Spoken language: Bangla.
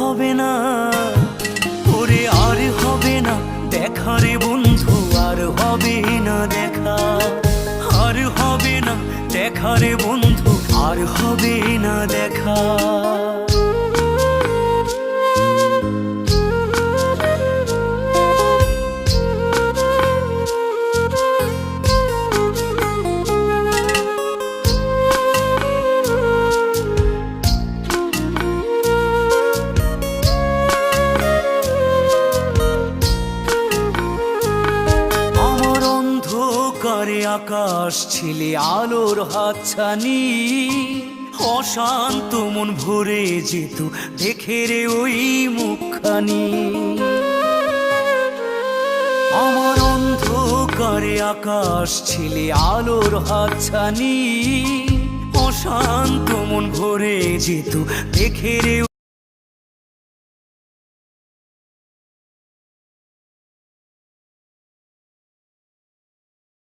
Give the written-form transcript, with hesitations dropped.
হবে না, ওরে আর হবে না দেখা রে বন্ধু, আর হবে না দেখা, আর হবে না দেখা রে বন্ধু, আর হবে না দেখা। করে আকাশ ছিলে আলোর হাতছানি, অশান্ত মন ভরে যেত দেখে রে ওই মুখখানি। আমার অন্ধকারে আকাশ ছিলে আলোর হাতছানি, অশান্ত মন ভরে যেত দেখে রে